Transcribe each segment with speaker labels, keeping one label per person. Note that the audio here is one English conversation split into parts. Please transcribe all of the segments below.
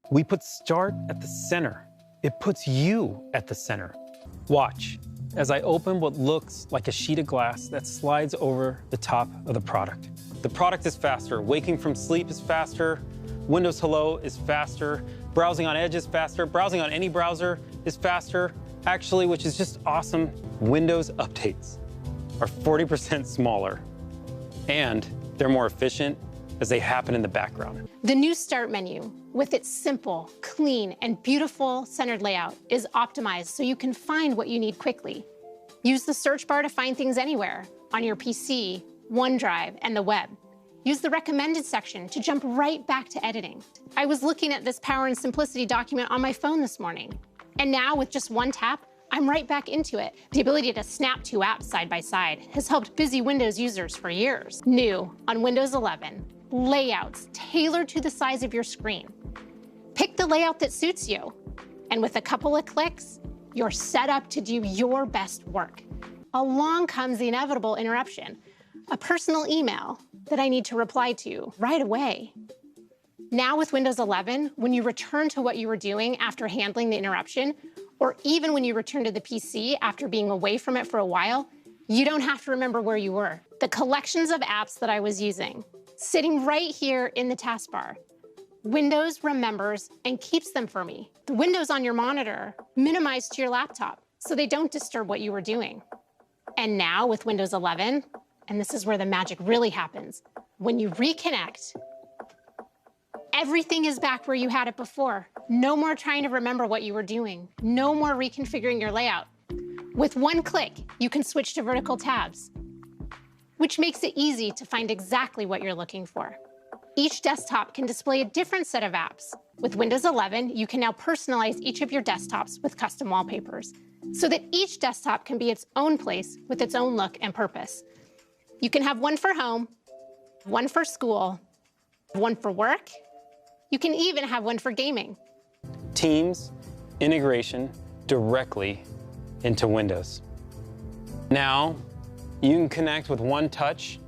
Speaker 1: We put Start at the center. It puts you at the center. Watch as I open what looks like a sheet of glass that slides over the top of the product. The product is faster. Waking from sleep is faster. Windows Hello is faster. Browsing on Edge is faster. Browsing on any browser is faster. Actually, which is just awesome, Windows updates are 40% smaller, and they're more efficient as they happen in the background.
Speaker 2: The new Start menu, with its simple, clean, and beautiful centered layout, is optimized so you can find what you need quickly. Use the search bar to find things anywhere, on your PC, OneDrive, and the web. Use the recommended section to jump right back to editing. I was looking at this Power and Simplicity document on my phone this morning, and now with just one tap, I'm right back into it. The ability to snap two apps side by side has helped busy Windows users for years. New on Windows 11, layouts tailored to the size of your screen. Pick the layout that suits you, and with a couple of clicks, you're set up to do your best work. Along comes the inevitable interruption, a personal email that I need to reply to right away. Now with Windows 11, when you return to what you were doing after handling the interruption, or even when you return to the PC after being away from it for a while, you don't have to remember where you were. The collections of apps that I was using, sitting right here in the taskbar, Windows remembers and keeps them for me. The windows on your monitor minimize to your laptop so they don't disturb what you were doing. And now with Windows 11, and this is where the magic really happens, when you reconnect, everything is back where you had it before. No more trying to remember what you were doing. No more reconfiguring your layout. With one click, you can switch to vertical tabs, which makes it easy to find exactly what you're looking for. Each desktop can display a different set of apps. With Windows 11, you can now personalize each of your desktops with custom wallpapers, so that each desktop can be its own place with its own look and purpose. You can have one for home, one for school, one for work. You can even have one for gaming.
Speaker 1: Teams integration directly into Windows. Now, you can connect with one touch,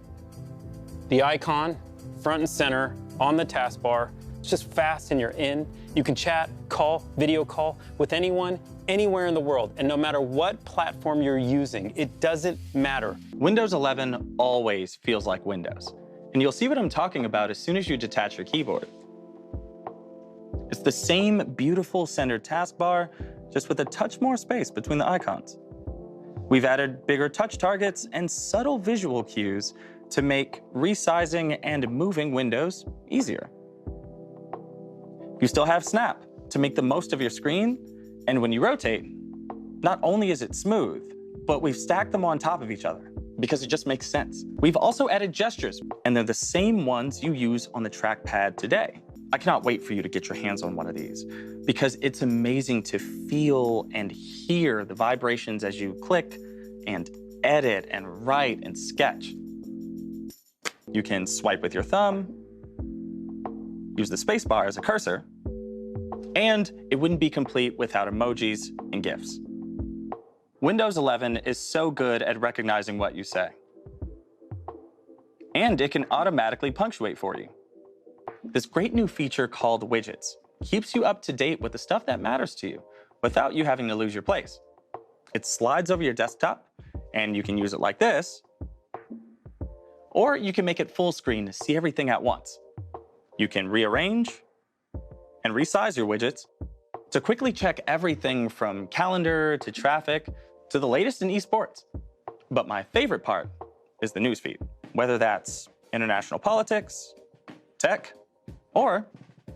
Speaker 1: the icon, front and center, on the taskbar. It's just fast and you're in. You can chat, call, video call with anyone, anywhere in the world. And no matter what platform you're using, it doesn't matter.
Speaker 3: Windows 11 always feels like Windows. And you'll see what I'm talking about as soon as you detach your keyboard. It's the same beautiful centered taskbar, just with a touch more space between the icons. We've added bigger touch targets and subtle visual cues to make resizing and moving windows easier. You still have Snap to make the most of your screen, and when you rotate, not only is it smooth, but we've stacked them on top of each other because it just makes sense. We've also added gestures, and they're the same ones you use on the trackpad today. I cannot wait for you to get your hands on one of these because it's amazing to feel and hear the vibrations as you click and edit and write and sketch. You can swipe with your thumb, use the spacebar as a cursor, and it wouldn't be complete without emojis and GIFs. Windows 11 is so good at recognizing what you say. And it can automatically punctuate for you. This great new feature called Widgets keeps you up to date with the stuff that matters to you without you having to lose your place. It slides over your desktop, and you can use it like this, or you can make it full screen to see everything at once. You can rearrange and resize your widgets to quickly check everything from calendar to traffic to the latest in esports. But my favorite part is the newsfeed, whether that's international politics, tech, or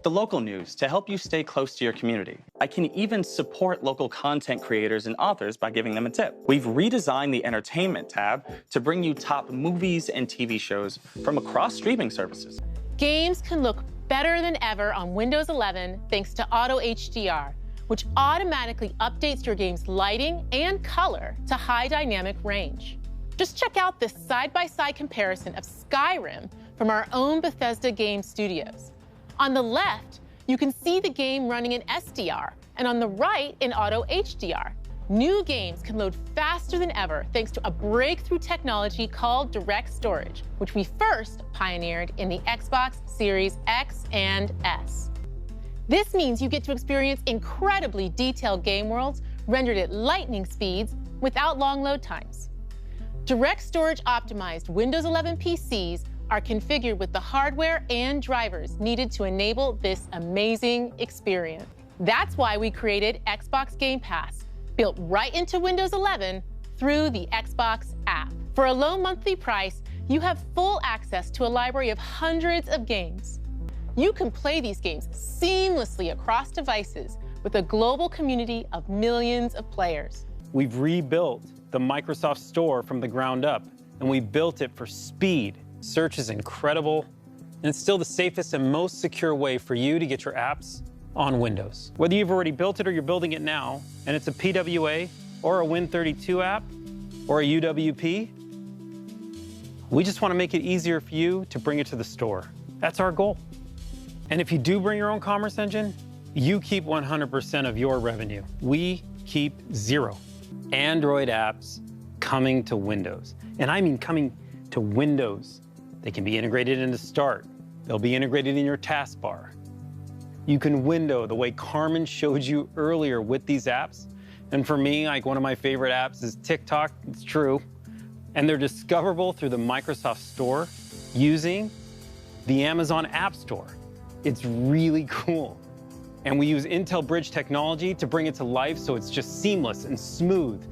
Speaker 3: the local news to help you stay close to your community. I can even support local content creators and authors by giving them a tip. We've redesigned the entertainment tab to bring you top movies and TV shows from across streaming services.
Speaker 4: Games can look better than ever on Windows 11 thanks to Auto HDR, which automatically updates your game's lighting and color to high dynamic range. Just check out this side-by-side comparison of Skyrim from our own Bethesda game studios. On the left, you can see the game running in SDR, and on the right in Auto HDR. New games can load faster than ever thanks to a breakthrough technology called direct storage, which we first pioneered in the Xbox Series X and S. This means you get to experience incredibly detailed game worlds rendered at lightning speeds without long load times. Direct storage optimized Windows 11 PCs are configured with the hardware and drivers needed to enable this amazing experience. That's why we created Xbox Game Pass, built right into Windows 11 through the Xbox app. For a low monthly price, you have full access to a library of hundreds of games. You can play these games seamlessly across devices with a global community of millions of players.
Speaker 1: We've rebuilt the Microsoft Store from the ground up, and we built it for speed. Search is incredible, and it's still the safest and most secure way for you to get your apps on Windows. Whether you've already built it or you're building it now, and it's a PWA or a Win32 app or a UWP, we just want to make it easier for you to bring it to the store. That's our goal. And if you do bring your own commerce engine, you keep 100% of your revenue. We keep 0. Android apps coming to Windows. And I mean coming to Windows. They can be integrated into Start. They'll be integrated in your taskbar. You can window the way Carmen showed you earlier with these apps. And for me, like one of my favorite apps is TikTok, it's true. And they're discoverable through the Microsoft Store using the Amazon App Store. It's really cool. And we use Intel Bridge technology to bring it to life so it's just seamless and smooth.